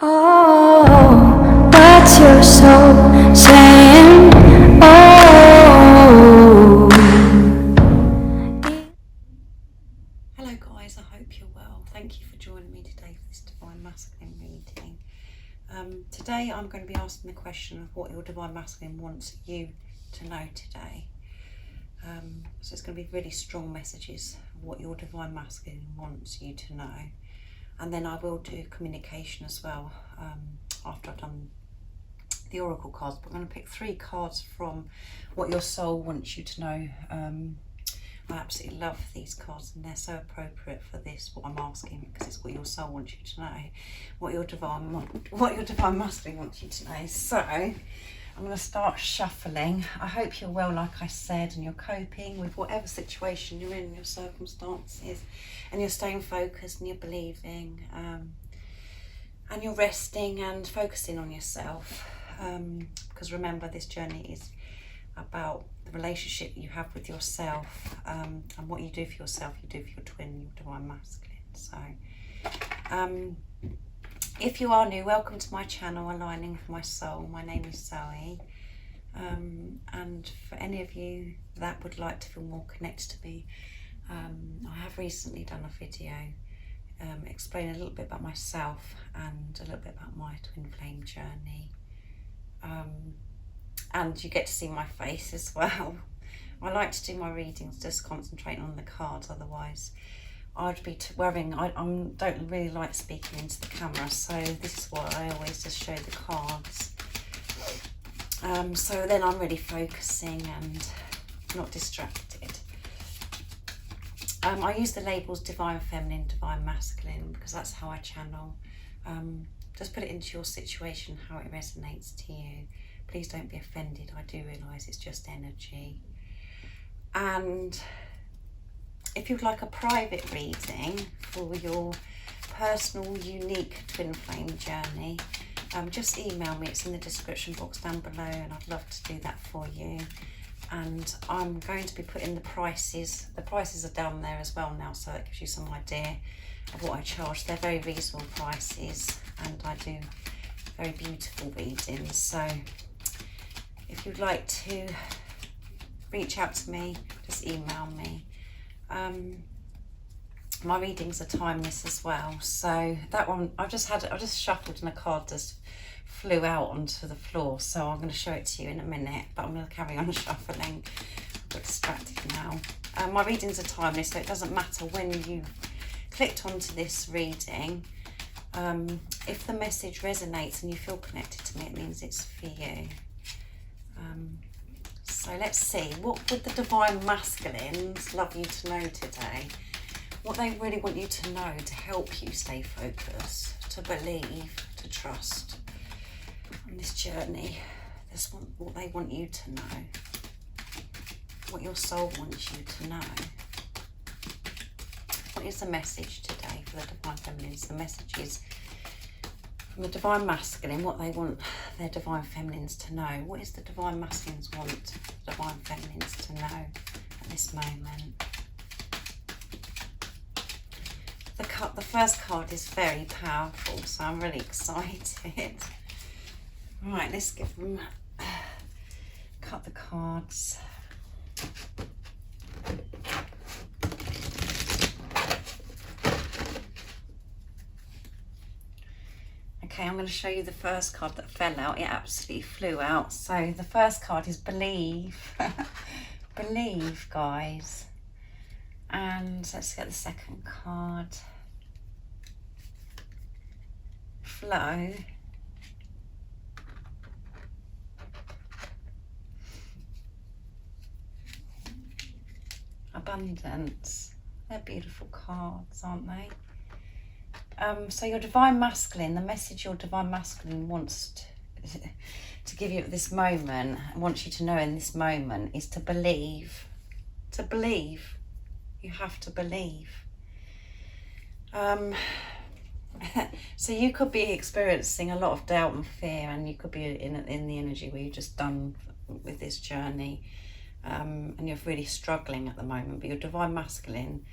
Oh, what's your soul saying? Oh. Hello guys, I hope you're well. Thank you for joining me today for this Divine Masculine reading. Today I'm going to be asking the question of what your Divine Masculine wants you to know today. So it's going to be really strong messages of what your Divine Masculine wants you to know. And then I will do communication as well after I've done the oracle cards. But I'm going to pick 3 cards from what your soul wants you to know. I absolutely love these cards and they're so appropriate for this, what I'm asking, because it's what your soul wants you to know, what your divine masculine wants you to know. So I'm going to start shuffling. I hope you're well, like I said, and you're coping with whatever situation you're in, your circumstances, and you're staying focused and you're believing, and you're resting and focusing on yourself, because remember, this journey is about the relationship you have with yourself, and what you do for yourself, you do for your twin, your Divine Masculine. So if you are new, welcome to my channel, Aligning with My Soul. My name is Zoe, and for any of you that would like to feel more connected to me, I have recently done a video explaining a little bit about myself and a little bit about my twin flame journey. And you get to see my face as well. I like to do my readings just concentrating on the cards, otherwise I'd be worrying. I don't really like speaking into the camera, so this is why I always just show the cards. So then I'm really focusing and not distracted. I use the labels Divine Feminine, Divine Masculine, because that's how I channel. Just put it into your situation, how it resonates to you. Please don't be offended. I do realise it's just energy. And if you'd like a private reading for your personal, unique twin flame journey, just email me. It's in the description box down below, and I'd love to do that for you. And I'm going to be putting the prices. The prices are down there as well now, so that gives you some idea of what I charge. They're very reasonable prices, and I do very beautiful readings. So if you'd like to reach out to me, just email me. My readings are timeless as well. So that one, I just shuffled and a card just flew out onto the floor. So I'm going to show it to you in a minute, but I'm going to carry on shuffling. I'm distracted now. My readings are timeless, so it doesn't matter when you clicked onto this reading. If the message resonates and you feel connected to me, it means it's for you. So let's see, what would the Divine Masculines love you to know today? What they really want you to know to help you stay focused, to believe, to trust on this journey. That's what they want you to know. What your soul wants you to know. What is the message today for the Divine Feminines? The message is from the Divine Masculine, what they want their Divine Feminines to know. What is the Divine Masculines want the Divine Feminines to know at this moment? The first card is very powerful, so I'm really excited. Right, let's give them, cut the cards. Okay, I'm going to show you the first card that fell out. It absolutely flew out. So the first card is Believe. Believe, guys. And let's get the second card. Flow. Abundance. They're beautiful cards, aren't they? So your Divine Masculine, the message your Divine Masculine wants to give you at this moment, and wants you to know in this moment, is to believe. To believe. You have to believe. So you could be experiencing a lot of doubt and fear, and you could be in the energy where you're just done with this journey, and you're really struggling at the moment. But your Divine Masculine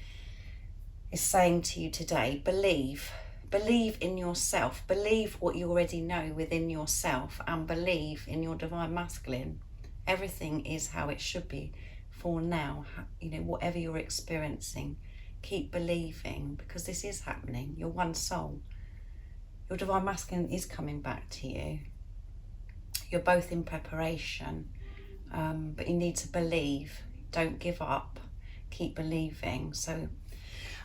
is saying to you today, believe, Believe in yourself. Believe what you already know within yourself, and believe in your divine masculine. Everything is how it should be for now. You know, whatever you're experiencing, keep believing, because this is happening. You're one soul. Your divine masculine is coming back to you. You're both in preparation, but you need to believe. Don't give up. Keep believing. So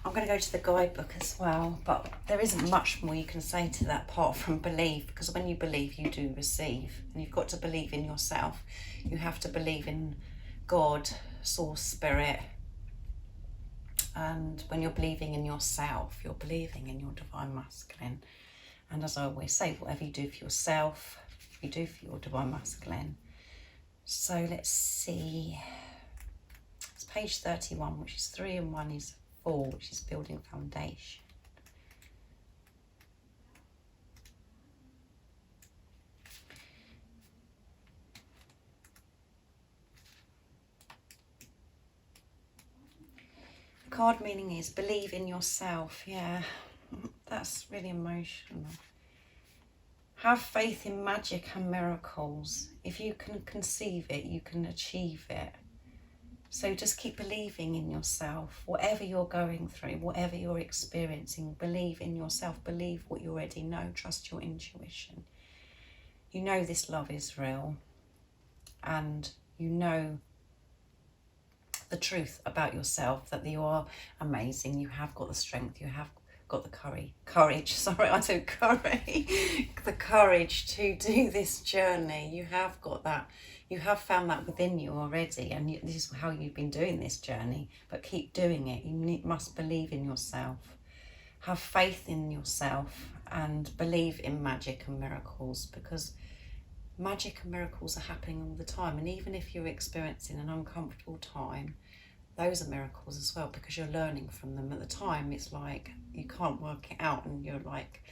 I'm going to go to the guidebook as well, but there isn't much more you can say to that apart from believe, because when you believe, you do receive. And you've got to believe in yourself. You have to believe in God, source, spirit. And when you're believing in yourself, you're believing in your divine masculine. And as I always say, whatever you do for yourself, you do for your divine masculine. So let's see. It's page 31, which is 3 and 1 is 4, which is building foundation. The card meaning is believe in yourself. Yeah, that's really emotional. Have faith in magic and miracles. If you can conceive it, you can achieve it. So just keep believing in yourself. Whatever you're going through, whatever you're experiencing, believe in yourself. Believe what you already know. Trust your intuition. You know this love is real. And you know the truth about yourself, that you are amazing. You have got the strength. You have got the courage. Sorry, I said curry. The courage to do this journey. You have got that. You have found that within you already, and this is how you've been doing this journey. But keep doing it. You must believe in yourself. Have faith in yourself and believe in magic and miracles, because magic and miracles are happening all the time. And even if you're experiencing an uncomfortable time, those are miracles as well, because you're learning from them. At the time, it's like you can't work it out, and you're like,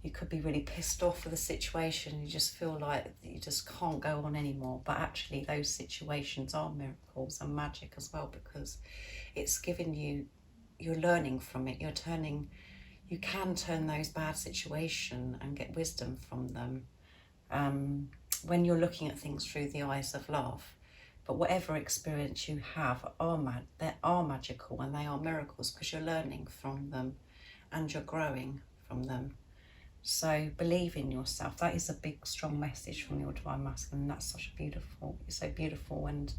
you could be really pissed off with the situation. You just feel like you just can't go on anymore. But actually, those situations are miracles and magic as well, because it's giving you, you're learning from it. You can turn those bad situations and get wisdom from them when you're looking at things through the eyes of love. But whatever experience you have they are magical, and they are miracles, because you're learning from them and you're growing from them. So believe in yourself. That is a big, strong message from your divine masculine. That's it's so beautiful. And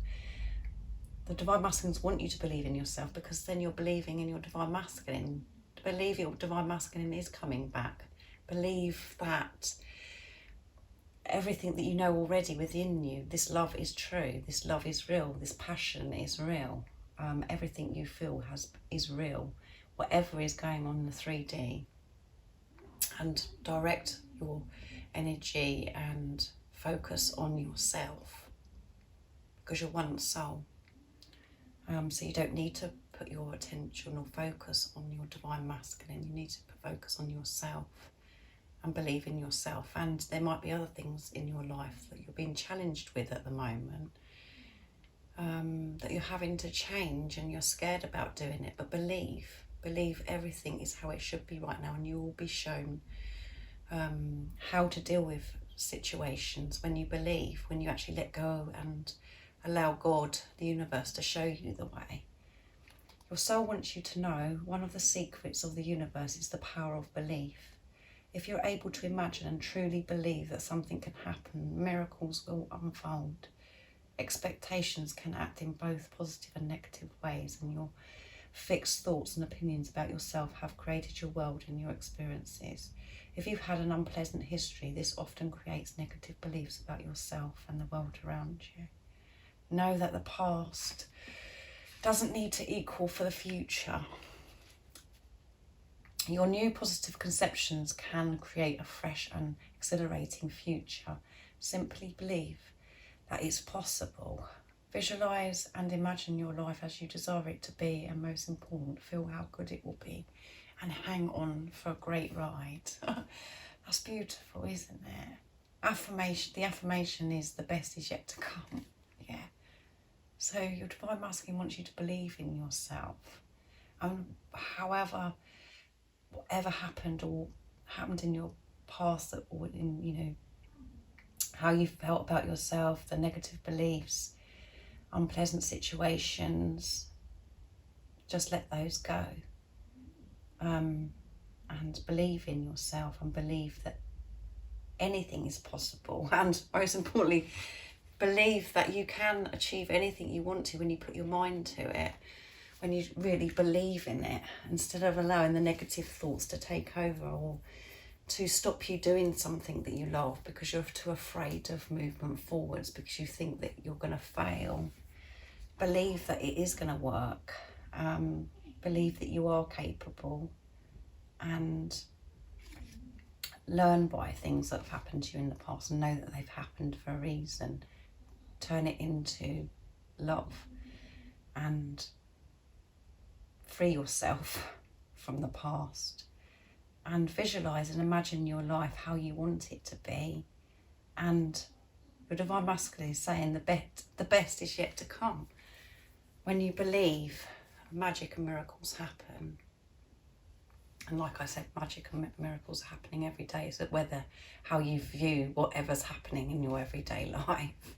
the divine masculines want you to believe in yourself, because then you're believing in your divine masculine. Believe your divine masculine is coming back. Believe that everything that you know already within you, this love is true, this love is real, this passion is real. Everything you feel is real, whatever is going on in the 3D. And direct your energy and focus on yourself, because you're one soul. So you don't need to put your attention or focus on your divine masculine. You need to focus on yourself and believe in yourself. And there might be other things in your life that you're being challenged with at the moment, that you're having to change, and you're scared about doing it. But believe everything is how it should be right now, and you will be shown how to deal with situations when you believe, when you actually let go and allow God, the universe, to show you the way. Your soul wants you to know one of the secrets of the universe is the power of belief. If you're able to imagine and truly believe that something can happen, miracles will unfold. Expectations can act in both positive and negative ways, and your fixed thoughts and opinions about yourself have created your world and your experiences. If you've had an unpleasant history, this often creates negative beliefs about yourself and the world around you. Know that the past doesn't need to equal for the future. Your new positive conceptions can create a fresh and exhilarating future. Simply believe that it's possible. Visualise and imagine your life as you desire it to be, and most important, feel how good it will be, and hang on for a great ride. That's beautiful, isn't it? Affirmation. The affirmation is the best is yet to come. Yeah. So your divine masculine wants you to believe in yourself. And however whatever happened or happened in your past, that, or in, you know, how you felt about yourself, the negative beliefs, unpleasant situations, just let those go. And believe in yourself, and believe that anything is possible, and most importantly, believe that you can achieve anything you want to when you put your mind to it, when you really believe in it, instead of allowing the negative thoughts to take over or to stop you doing something that you love because you're too afraid of movement forwards, because you think that you're going to fail. Believe that it is going to work. Believe that you are capable, and learn by things that have happened to you in the past and know that they've happened for a reason. Turn it into love and free yourself from the past, and visualize and imagine your life how you want it to be. And your Divine Masculine is saying the best is yet to come. When you believe, magic and miracles happen. And like I said, magic and miracles are happening every day. So whether how you view whatever's happening in your everyday life,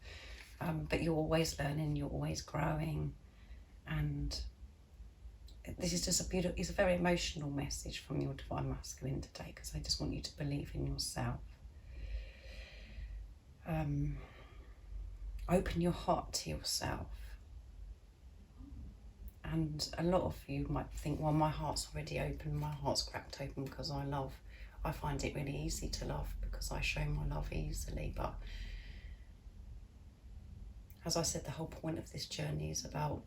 but you're always learning, you're always growing. And this is just it's a very emotional message from your Divine Masculine today, because I just want you to believe in yourself. Open your heart to yourself. And a lot of you might think, well, my heart's already open, my heart's cracked open because I love. I find it really easy to love because I show my love easily. But as I said, the whole point of this journey is about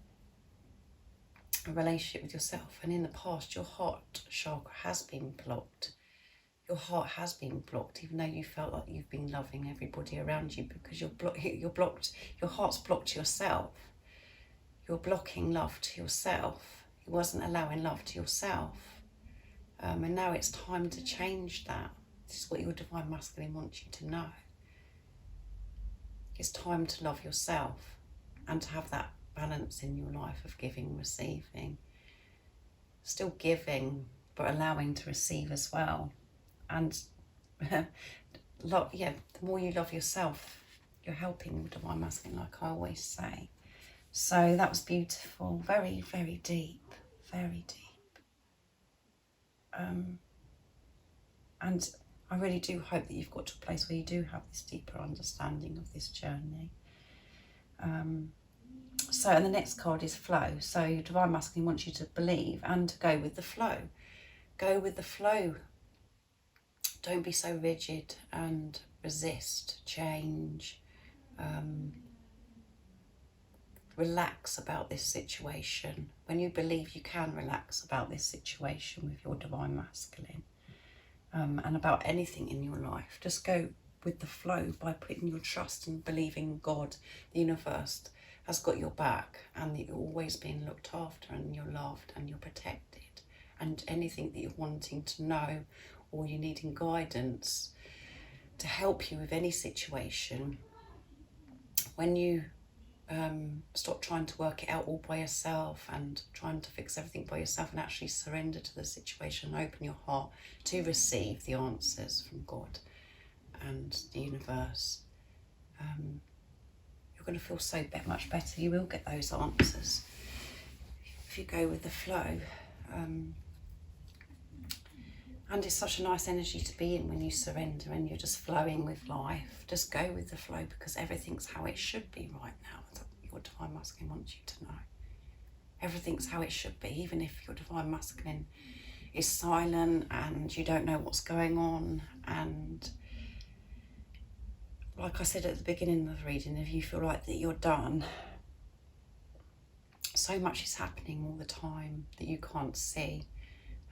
a relationship with yourself. And in the past, your heart chakra has been blocked. Your heart has been blocked, even though you felt like you've been loving everybody around you, because you're blocked. Your heart's blocked yourself. You're blocking love to yourself. You wasn't allowing love to yourself. And now it's time to change that. This is what your Divine Masculine wants you to know. It's time to love yourself and to have that balance in your life of giving and receiving. Still giving, but allowing to receive as well. And the more you love yourself, you're helping your Divine Masculine, like I always say. So that was beautiful, very, very deep, very deep. And I really do hope that you've got to a place where you do have this deeper understanding of this journey. And the next card is flow. So your Divine Masculine wants you to believe and to go with the flow. Go with the flow. Don't be so rigid and resist change. Relax about this situation. When you believe, you can relax about this situation with your Divine Masculine, and about anything in your life. Just go with the flow by putting your trust and believing God, the universe, has got your back, and that you're always being looked after, and you're loved and you're protected. And anything that you're wanting to know, or you're needing guidance to help you with any situation, when you stop trying to work it out all by yourself and trying to fix everything by yourself, and actually surrender to the situation and open your heart to receive the answers from God and the universe, you're going to feel so much better. You will get those answers if you go with the flow. And it's such a nice energy to be in when you surrender and you're just flowing with life. Just go with the flow, because everything's how it should be right now. That's what your Divine Masculine wants you to know. Everything's how it should be, even if your Divine Masculine is silent and you don't know what's going on. And like I said at the beginning of the reading, if you feel like that you're done, so much is happening all the time that you can't see.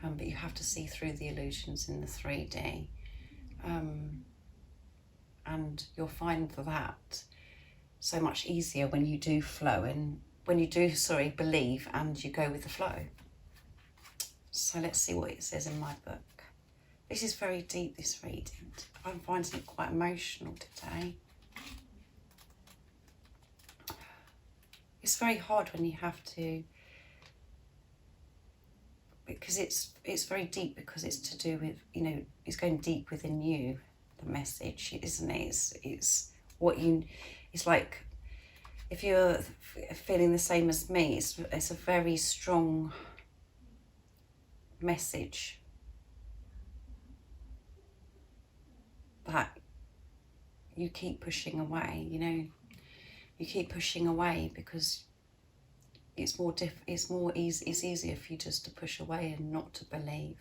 But you have to see through the illusions in the 3D. And you'll find that so much easier when you do flow, and when you do, believe and you go with the flow. So let's see what it says in my book. This is very deep, this reading. I'm finding it quite emotional today. It's very hard when you have to because it's very deep, because it's to do with, you know, it's going deep within you, the message, isn't it? It's what you, it's like, if you're feeling the same as me, it's a very strong message that you keep pushing away, you know, you keep pushing away because it's easier for you just to push away and not to believe,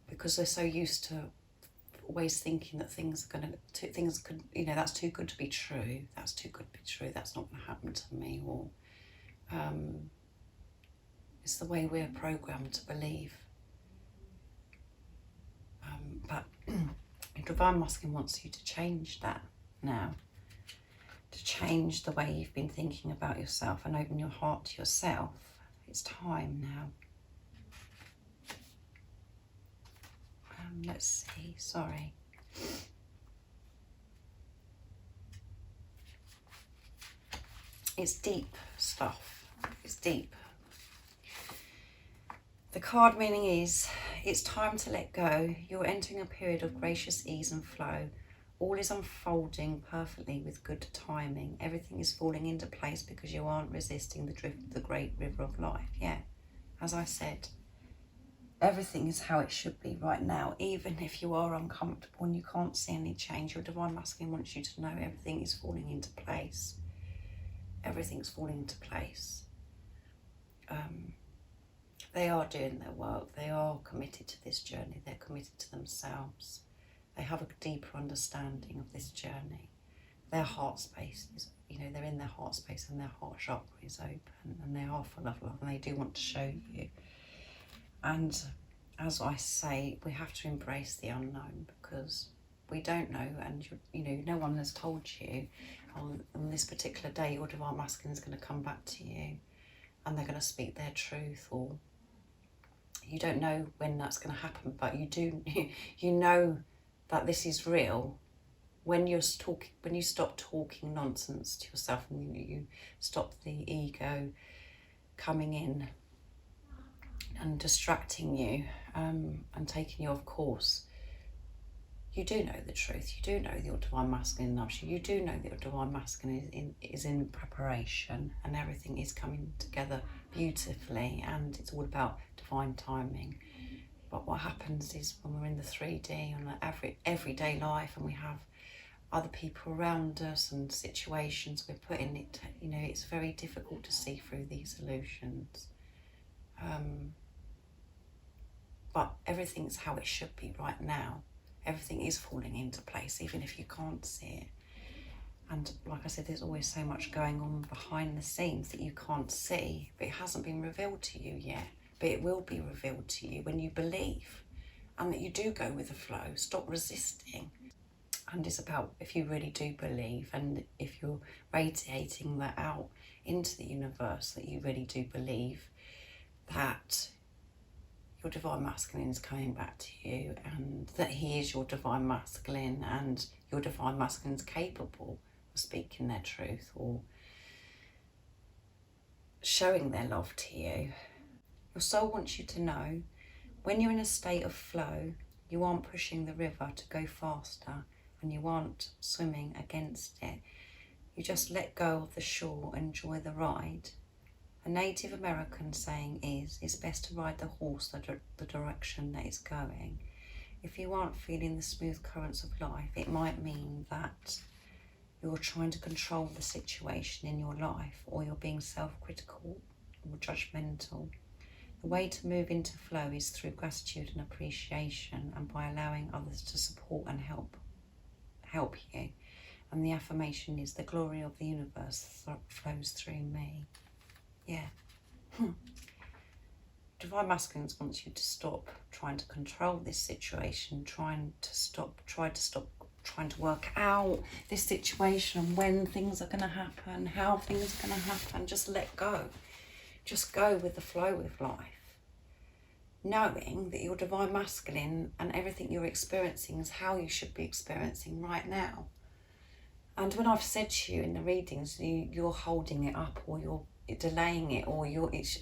because they're so used to always thinking that things could, you know, that's too good to be true, that's too good to be true, that's not going to happen to me, or it's the way we're programmed to believe. But Divine Masculine wants you to change that now, to change the way you've been thinking about yourself and open your heart to yourself. It's time now. Let's see, sorry. It's deep stuff, it's deep. The card meaning is, it's time to let go. You're entering a period of gracious ease and flow. All is unfolding perfectly with good timing. Everything is falling into place because you aren't resisting the drift of the great river of life. Yeah, as I said, everything is how it should be right now, even if you are uncomfortable and you can't see any change. Your Divine Masculine wants you to know everything is falling into place. Everything's falling into place. They are doing their work. They are committed to this journey. They're committed to themselves. They have a deeper understanding of this journey. Their heart space is, you know, they're in their heart space and their heart chakra is open, and they are full of love, and they do want to show you. And as I say, we have to embrace the unknown, because we don't know, and you know, no one has told you on this particular day your Divine Masculine is going to come back to you and they're going to speak their truth, or you don't know when that's going to happen, but you do, you know that this is real when you stop talking nonsense to yourself, and you stop the ego coming in and distracting you and taking you off course. You do know the truth. You do know that your Divine Masculine loves you. You do know that your Divine Masculine is in preparation, and everything is coming together beautifully, and it's all about divine timing. But what happens is, when we're in the 3D on the everyday life, and we have other people around us and situations we're put in, it, you know, it's very difficult to see through these illusions. But everything's how it should be right now. Everything is falling into place, even if you can't see it. And like I said, there's always so much going on behind the scenes that you can't see, but it hasn't been revealed to you yet. But it will be revealed to you when you believe, and that you do go with the flow. Stop resisting. And it's about, if you really do believe, and if you're radiating that out into the universe, that you really do believe that your Divine Masculine is coming back to you, and that he is your Divine Masculine, and your Divine Masculine is capable of speaking their truth or showing their love to you. Your soul wants you to know, when you're in a state of flow, you aren't pushing the river to go faster, and you aren't swimming against it. You just let go of the shore, enjoy the ride. A Native American saying is, it's best to ride the horse the direction that it's going. If you aren't feeling the smooth currents of life, it might mean that you're trying to control the situation in your life, or you're being self-critical or judgmental. The way to move into flow is through gratitude and appreciation, and by allowing others to support and help you. And the affirmation is, the glory of the universe flows through me. Yeah. Divine Masculine wants you to stop trying to control this situation, try to stop trying to work out this situation, when things are going to happen, how things are going to happen. Just let go. Just go with the flow of life, knowing that your Divine Masculine and everything you're experiencing is how you should be experiencing right now. And when I've said to you in the readings, you're holding it up, or you're delaying it, or it's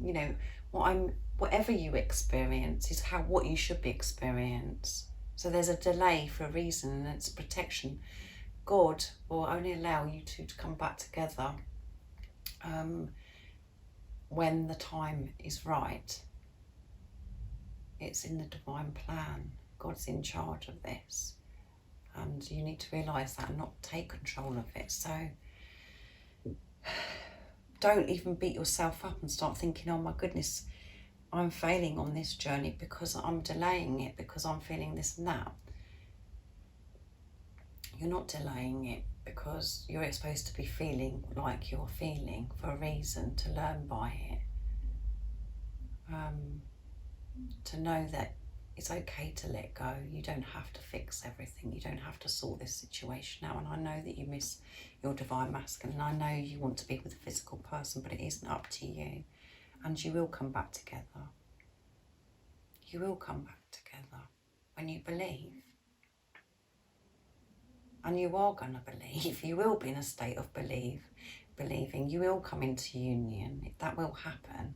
you know, whatever you experience is what you should be experienced. So there's a delay for a reason, and it's protection. God will only allow you two to come back together when the time is right. It's in the divine plan. God's in charge of this, and you need to realise that and not take control of it. So don't even beat yourself up and start thinking, oh my goodness, I'm failing on this journey because I'm delaying it, because I'm feeling this and that. You're not delaying it because you're supposed to be feeling like you're feeling for a reason, to learn by it. To know that it's okay to let go. You don't have to fix everything. You don't have to sort this situation out. And I know that you miss your divine masculine. I know you want to be with a physical person, but it isn't up to you. And you will come back together. You will come back together when you believe. And you are going to believe. You will be in a state of believing. You will come into union. That will happen.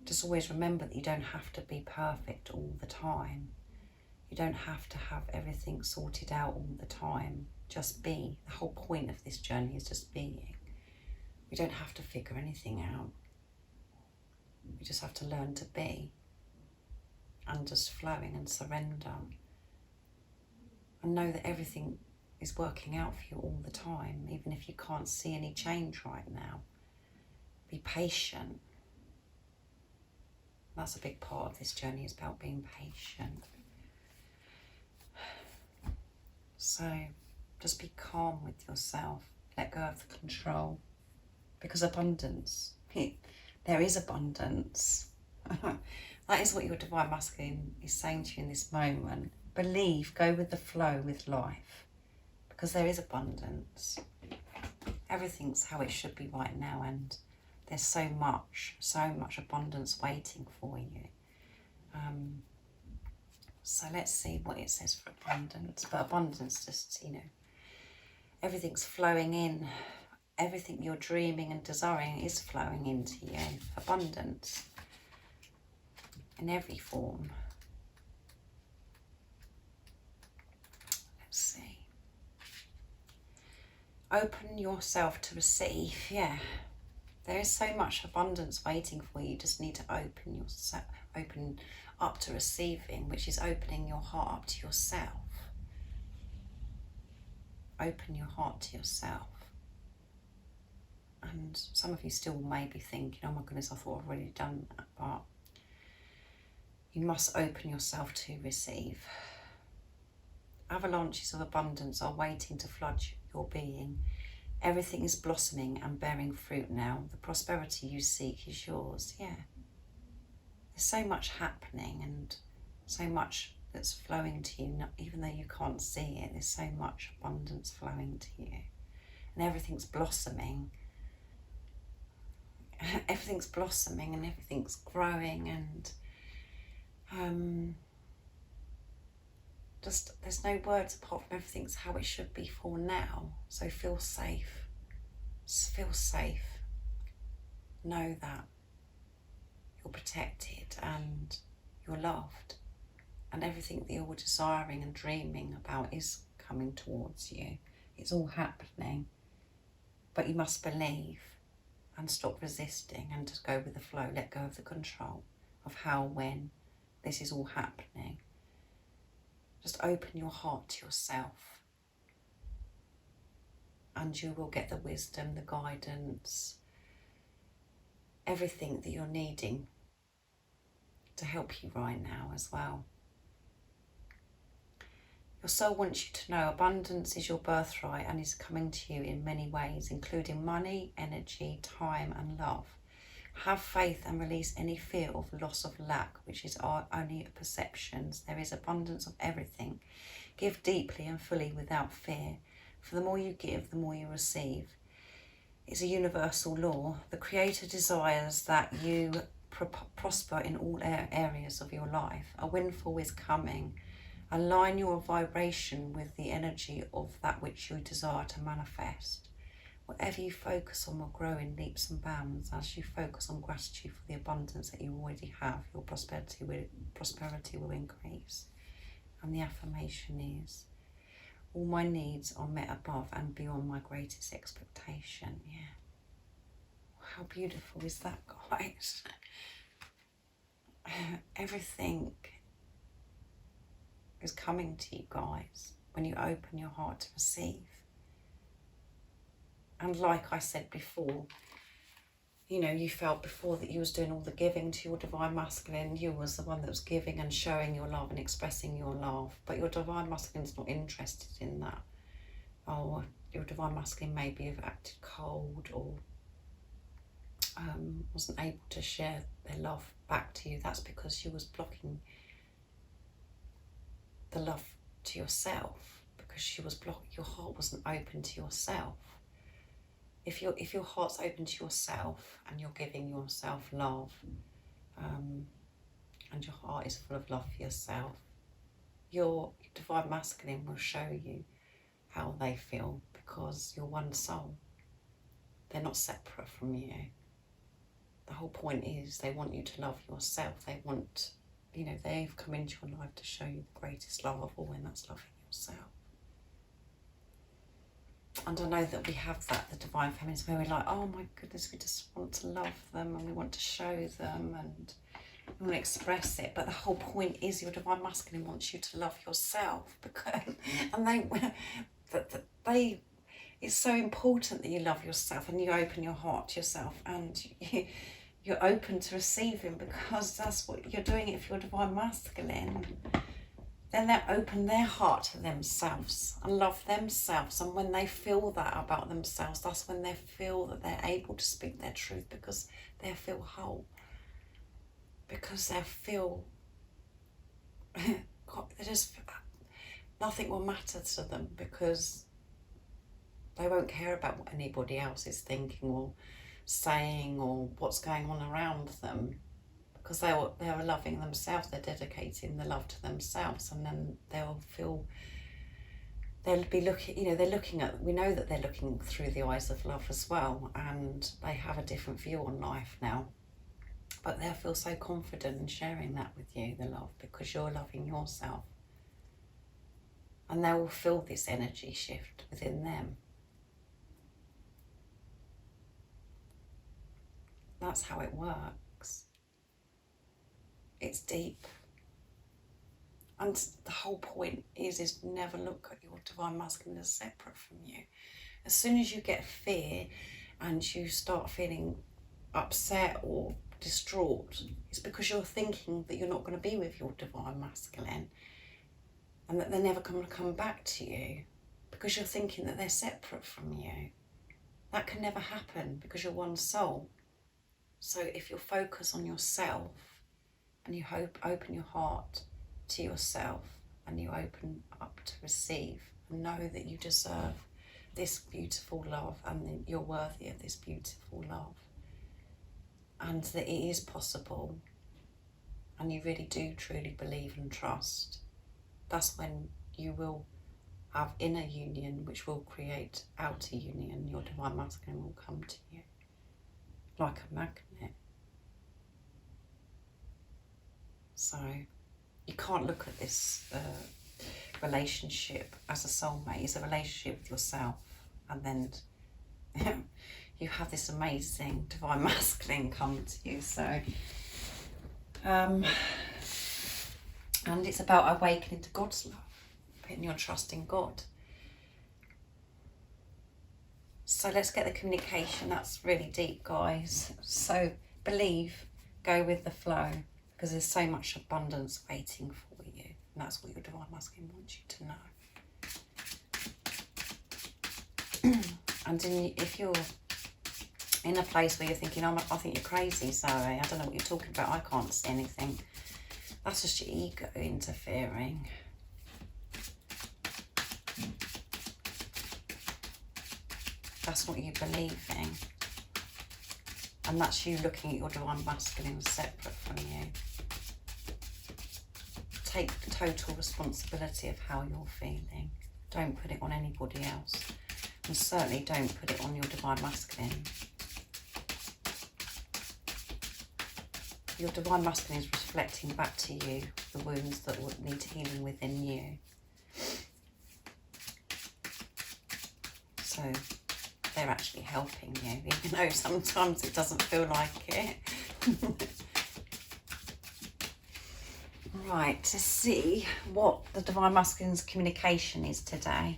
Just always remember that you don't have to be perfect all the time. You don't have to have everything sorted out all the time. Just be. The whole point of this journey is just being. We don't have to figure anything out. We just have to learn to be. And just flowing and surrender. And know that everything is working out for you all the time, even if you can't see any change right now. Be patient. That's a big part of this journey, is about being patient. So just be calm with yourself. Let go of the control. Because abundance, there is abundance. That is what your divine masculine is saying to you in this moment. Believe, go with the flow with life. Because there is abundance. Everything's how it should be right now, and there's so much abundance waiting for you. So let's see what it says for abundance. But abundance, just, you know, everything's flowing in. Everything you're dreaming and desiring is flowing into you. Abundance in every form. Let's see. Open yourself to receive. Yeah. There is so much abundance waiting for you. You just need to open up to receiving, which is opening your heart up to yourself. Open your heart to yourself. And some of you still may be thinking, oh my goodness, I thought I've already done that. But you must open yourself to receive. Avalanches of abundance are waiting to flood your being. Everything is blossoming and bearing fruit now. The prosperity you seek is yours. Yeah. There's so much happening and so much that's flowing to you, even though you can't see it. There's so much abundance flowing to you. And everything's blossoming. Everything's blossoming and everything's growing, and just there's no words apart from everything's how it should be for now. So feel safe. Just feel safe. Know that you're protected and you're loved, and everything that you're desiring and dreaming about is coming towards you. It's all happening, but you must believe and stop resisting and just go with the flow. Let go of the control of how, when this is all happening. Just open your heart to yourself, and you will get the wisdom, the guidance, everything that you're needing to help you right now as well. Your soul wants you to know abundance is your birthright and is coming to you in many ways, including money, energy, time and love. Have faith and release any fear of loss of lack, which is only a perception. There is abundance of everything. Give deeply and fully without fear, for the more you give, the more you receive. It's a universal law. The Creator desires that you prosper in all areas of your life. A windfall is coming. Align your vibration with the energy of that which you desire to manifest. Whatever you focus on will grow in leaps and bounds. As you focus on gratitude for the abundance that you already have, your prosperity will increase. And the affirmation is, all my needs are met above and beyond my greatest expectation. Yeah. How beautiful is that, guys? Everything is coming to you guys when you open your heart to receive. And like I said before, you know, you felt before that you was doing all the giving to your Divine Masculine. You was the one that was giving and showing your love and expressing your love. But your Divine Masculine's not interested in that. Oh, your Divine Masculine maybe have acted cold or wasn't able to share their love back to you. That's because you was blocking the love to yourself, because you was blocking, your heart wasn't open to yourself. If your heart's open to yourself and you're giving yourself love, and your heart is full of love for yourself, your Divine Masculine will show you how they feel, because you're one soul. They're not separate from you. The whole point is they want you to love yourself. They want, you know, they've come into your life to show you the greatest love of all, and that's loving yourself. And I know that we have that, the Divine Feminines, where we're like, oh my goodness, we just want to love them and we want to show them and we want to express it. But the whole point is your Divine Masculine wants you to love yourself, because, and it's so important that you love yourself and you open your heart to yourself and you're open to receiving, because that's what you're doing. If you're Divine Masculine, then they open their heart to themselves and love themselves. And when they feel that about themselves, that's when they feel that they're able to speak their truth, because they feel whole. Because they feel, nothing will matter to them, because they won't care about what anybody else is thinking or saying or what's going on around them. Because they are loving themselves, they're dedicating the love to themselves, and then they'll be looking, you know, they're looking at, we know that they're looking through the eyes of love as well, and they have a different view on life now. But they'll feel so confident in sharing that with you, the love, because you're loving yourself. And they will feel this energy shift within them. That's how it works. It's deep. And the whole point is never look at your Divine Masculine as separate from you. As soon as you get fear and you start feeling upset or distraught, it's because you're thinking that you're not going to be with your Divine Masculine and that they're never going to come back to you, because you're thinking that they're separate from you. That can never happen, because you're one soul. So if you focus on yourself and you open your heart to yourself and you open up to receive and know that you deserve this beautiful love and that you're worthy of this beautiful love and that it is possible, and you really do truly believe and trust, that's when you will have inner union, which will create outer union. Your Divine Masculine will come to you like a magnet. So you can't look at this relationship as a soulmate. It's a relationship with yourself, and then you have this amazing Divine Masculine come to you. So and it's about awakening to God's love, putting your trust in God. So let's get the communication. That's really deep, guys. So believe, go with the flow, because there's so much abundance waiting for you. And that's what your Divine Masculine wants you to know. And if you're in a place where you're thinking, oh, I think you're crazy, Zoe, I don't know what you're talking about, I can't see anything, that's just your ego interfering. That's what you believe in. And that's you looking at your Divine Masculine separate from you. Take total responsibility of how you're feeling. Don't put it on anybody else. And certainly don't put it on your Divine Masculine. Your Divine Masculine is reflecting back to you the wounds that would need healing within you. So they're actually helping you, even though sometimes it doesn't feel like it. Right, let's see what the Divine Masculine's communication is today.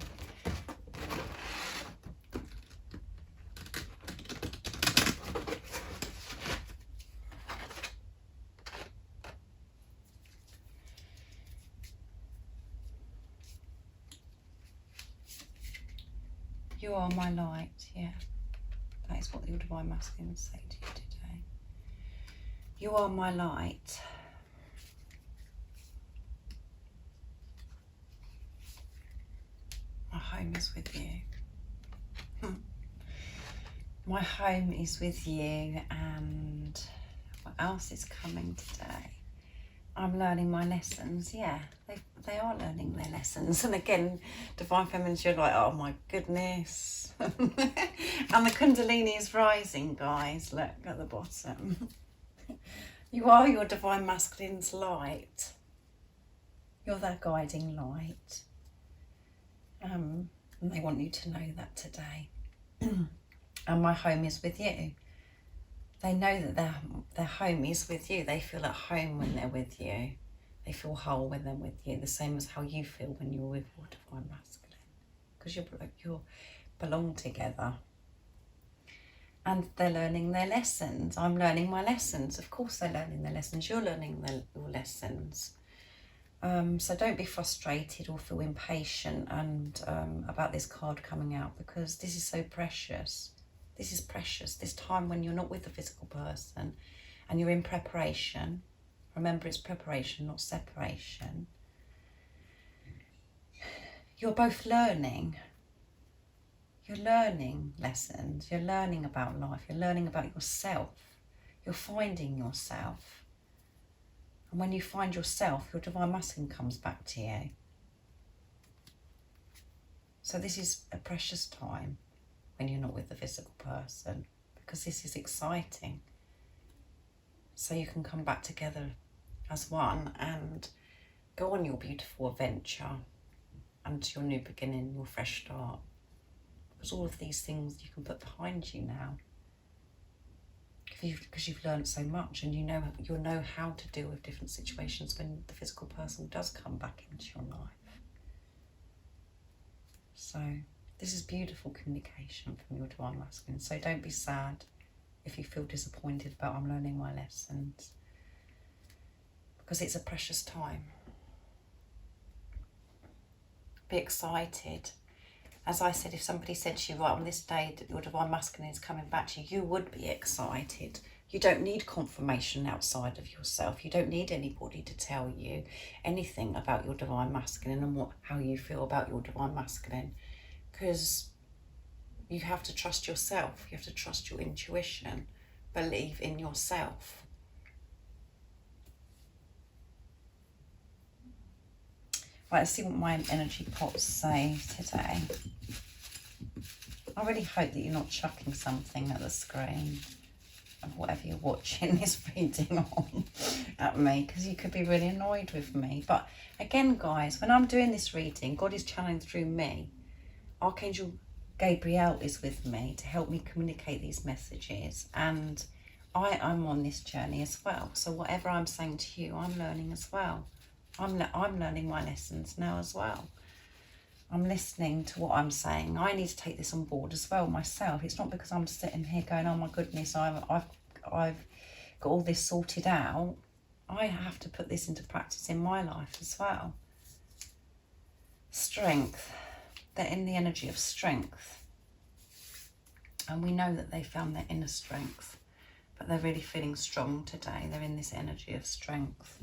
You are my light, yeah. That is what your Divine Masculine would say to you today. You are my light. My home is with you. My home is with you, and what else is coming today? I'm learning my lessons. Yeah, they are learning their lessons. And again, Divine Feminines, you're like, oh my goodness. And the Kundalini is rising, guys. Look at the bottom. You are your Divine Masculine's light. You're their guiding light. And they want you to know that today. And my home is with you. They know that their home is with you. They feel at home when they're with you. They feel whole when they're with you, the same as how you feel when you're with your Divine Masculine. Because you belong together. And they're learning their lessons. I'm learning my lessons. Of course they're learning their lessons. You're learning your lessons. So don't be frustrated or feel impatient about this card coming out, because this is so precious. This is precious. This time when you're not with the physical person and you're in preparation. Remember, it's preparation, not separation. You're both learning. You're learning lessons. You're learning about life. You're learning about yourself. You're finding yourself. And when you find yourself, your Divine Masculine comes back to you. So this is a precious time when you're not with the physical person, because this is exciting. So you can come back together as one and go on your beautiful adventure and your new beginning, your fresh start. Because all of these things you can put behind you now. Because you've learned so much, and you'll know how to deal with different situations when the physical person does come back into your life. So this is beautiful communication from your Divine Masculine. So don't be sad if you feel disappointed about I'm learning my lessons, because it's a precious time. Be excited. As I said, if somebody said to you, right, on this day that your Divine Masculine is coming back to you, you would be excited. You don't need confirmation outside of yourself. You don't need anybody to tell you anything about your Divine Masculine and how you feel about your Divine Masculine, because you have to trust yourself. You have to trust your intuition. Believe in yourself. Right, let's see what my energy pots say today. I really hope that you're not chucking something at the screen of whatever you're watching this reading on at me, because you could be really annoyed with me. But again, guys, when I'm doing this reading, God is channeling through me. Archangel Gabriel is with me to help me communicate these messages, and I am on this journey as well. So whatever I'm saying to you, I'm learning as well. I'm learning my lessons now as well. I'm listening to what I'm saying. I need to take this on board as well myself. It's not because I'm sitting here going, oh my goodness, I've got all this sorted out. I have to put this into practice in my life as well. Strength. They're in the energy of strength. And we know that they found their inner strength, but they're really feeling strong today. They're in this energy of strength.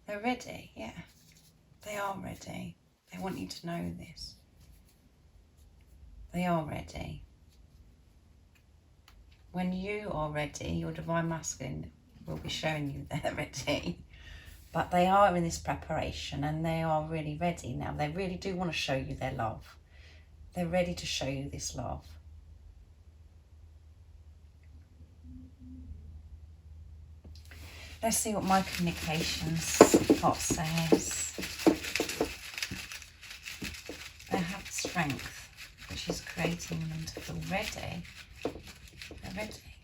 They're ready, yeah. They are ready. They want you to know this. They are ready. When you are ready, your Divine Masculine will be showing you they're ready. But they are in this preparation and they are really ready now. They really do want to show you their love. They're ready to show you this love. Let's see what my communications pot says. They have strength, which is creating them to feel ready. They're ready.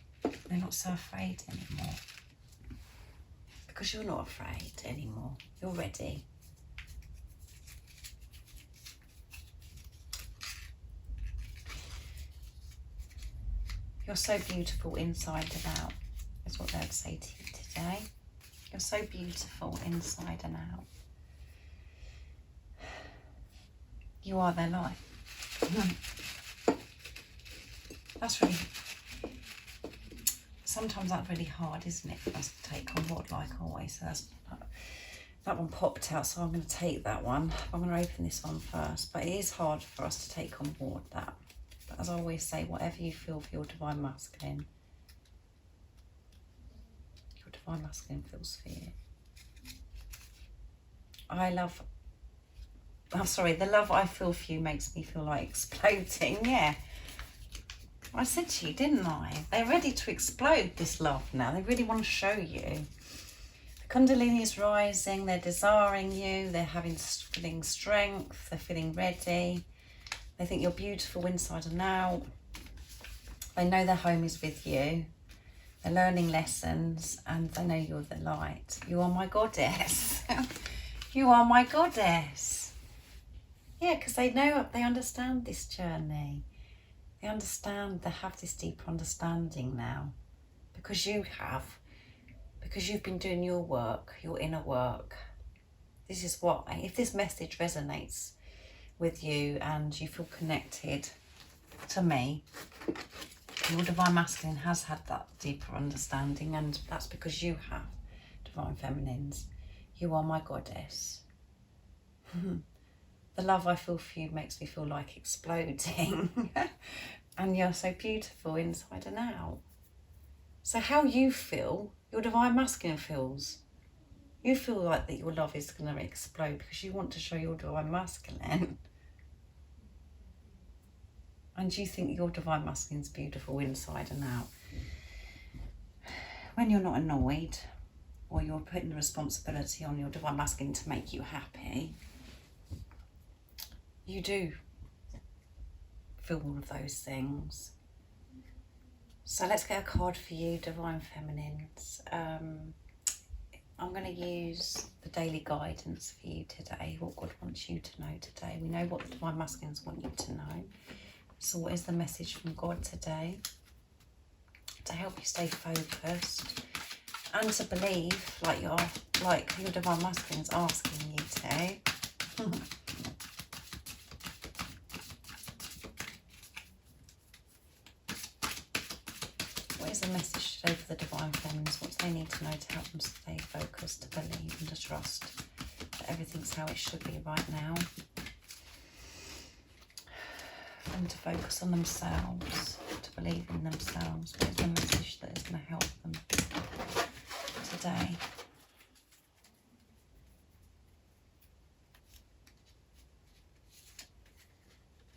They're not so afraid anymore. Because you're not afraid anymore. You're ready. You're so beautiful inside and out, is what they would say to you today. You're so beautiful inside and out. You are their light. That's really, sometimes that's really hard, isn't it, for us to take on board, like always. So that one popped out, so I'm going to take that one. I'm going to open this one first, but it is hard for us to take on board that. But as I always say, whatever you feel for your Divine Masculine, your Divine Masculine feels for you. The love I feel for you makes me feel like exploding. Yeah. I said to you, didn't I? They're ready to explode, this love now. They really want to show you. The Kundalini is rising. They're desiring you. They're feeling strength. They're feeling ready. They think you're beautiful inside and out. They know their home is with you. They're learning lessons and they know you're the light. You are my goddess. You are my goddess. Yeah, because they know, they understand this journey. They understand, they have this deeper understanding now. Because you have. Because you've been doing your work, your inner work. This is what, if this message resonates with you and you feel connected to me, your Divine Masculine has had that deeper understanding, and that's because you have, Divine Feminines. You are my goddess. The love I feel for you makes me feel like exploding. And you're so beautiful inside and out. So how you feel, your Divine Masculine feels. You feel like that your love is going to explode because you want to show your Divine Masculine. And you think your Divine Masculine is beautiful inside and out. When you're not annoyed, or you're putting the responsibility on your Divine Masculine to make you happy, you do feel all of those things. So let's get a card for you, Divine Feminines. I'm going to use the daily guidance for you today, what God wants you to know today. We know what the Divine Masculines want you to know. So what is the message from God today? To help you stay focused and to believe like your Divine Masculine is asking you to. What is the message today for the Divine Feminines? What do they need to know to help them stay focused, to believe and to trust that everything's how it should be right now? And to focus on themselves, to believe in themselves. What is the message that is going to help them today?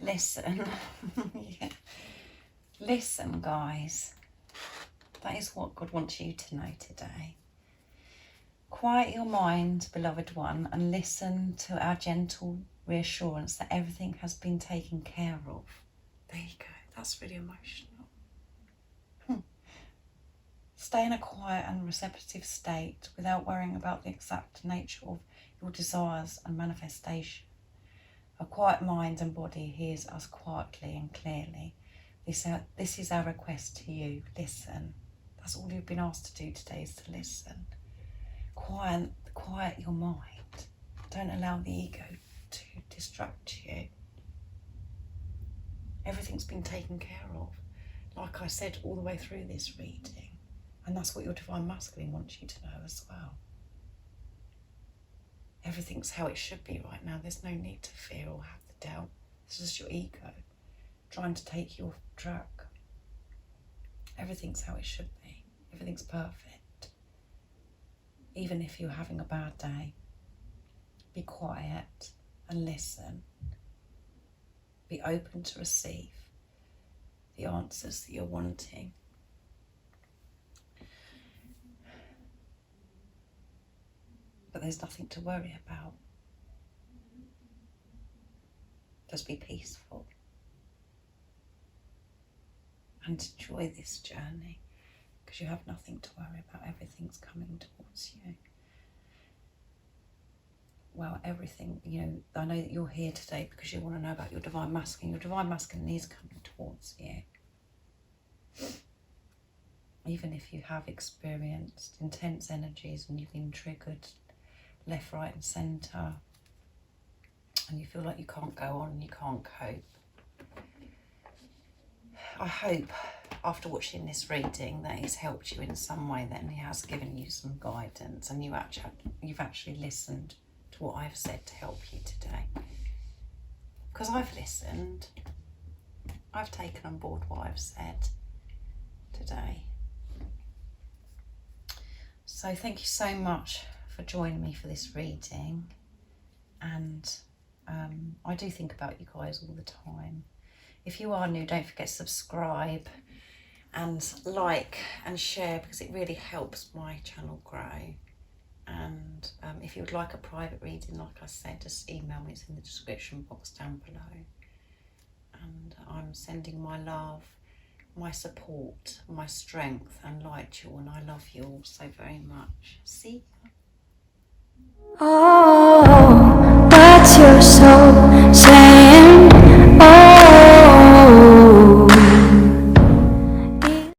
Listen. Yeah. Listen, guys. That is what God wants you to know today. Quiet your mind, beloved one, and listen to our gentle reassurance that everything has been taken care of. There you go. That's really emotional. Stay in a quiet and receptive state without worrying about the exact nature of your desires and manifestation. A quiet mind and body hears us quietly and clearly. This is our request to you. Listen. That's all you've been asked to do today, is to listen. Quiet your mind. Don't allow the ego to distract you. Everything's been taken care of, like I said, all the way through this reading. And that's what your Divine Masculine wants you to know as well. Everything's how it should be right now. There's no need to fear or have the doubt. It's just your ego trying to take you off track. Everything's how it should be. Everything's perfect. Even if you're having a bad day, be quiet and listen. Be open to receive the answers that you're wanting. But there's nothing to worry about. Just be peaceful and enjoy this journey, because you have nothing to worry about. Everything's coming towards you. Well, everything, you know, I know that you're here today because you want to know about your Divine Masculine. Your Divine Masculine is coming towards you. Even if you have experienced intense energies and you've been triggered left, right and centre, and you feel like you can't go on and you can't cope. I hope after watching this reading that it's helped you in some way, that it has given you some guidance and you've actually listened to what I've said to help you today. Because I've listened, I've taken on board what I've said today. So thank you so much for joining me for this reading, and I do think about you guys all the time. If you are new, don't forget to subscribe and like and share, because it really helps my channel grow. And if you would like a private reading, like I said, just email me, it's in the description box down below. And I'm sending my love, my support, my strength and light to you all, and I love you all so very much. See ya. Oh, but you're so